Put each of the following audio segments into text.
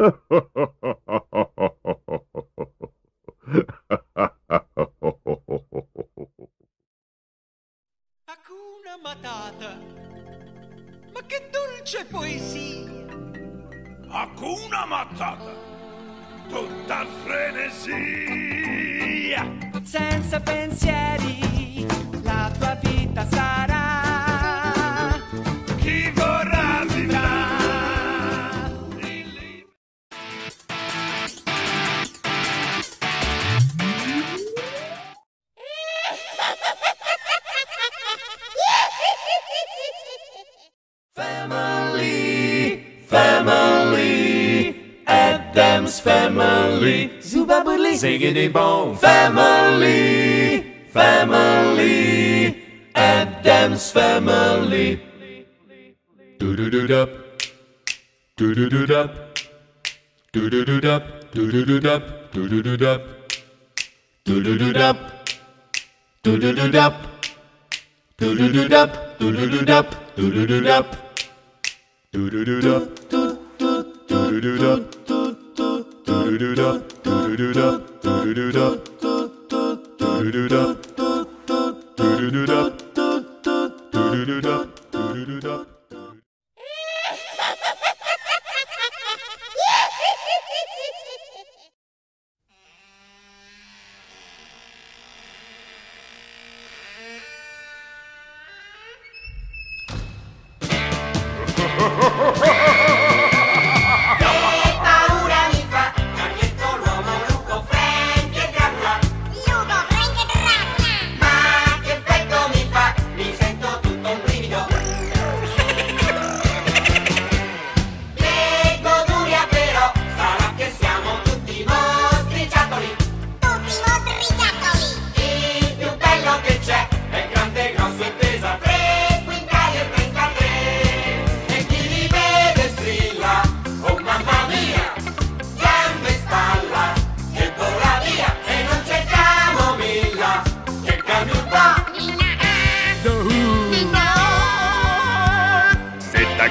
Hakuna Matata, ma che dolce poesia! Hakuna Matata, tutta frenesia! Senza pensieri, la tua vita sarà. Chi vorrà vivrà! Family, Addams Family, Zubabuli, Ziggity Bone Family, Family, Addams Family. Do-do-do-dup, do-do-do-dup, do-do-do-dup, do-do-do-dup, do-do-do-dup, do-do-do-dup, do-do-do-dup, do-do-do-dup, do-do-do-dup, do-do-do-dup. Do-do-do-dup, do-do-do-dup, do-do-do-dup, do-do-do-dup, do-do-do-dup, do-do-do-dup, do-do-do-dup, do-do-do-dup, do-do-do-dup.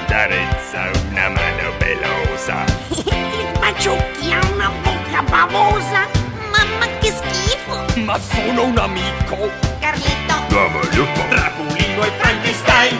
Carezza una mano pelosa. Ti sbaciucchi a una bocca bavosa. Mamma che schifo. Ma sono un amico. Carlito, L'uomo lupo, Draculino e Frankenstein.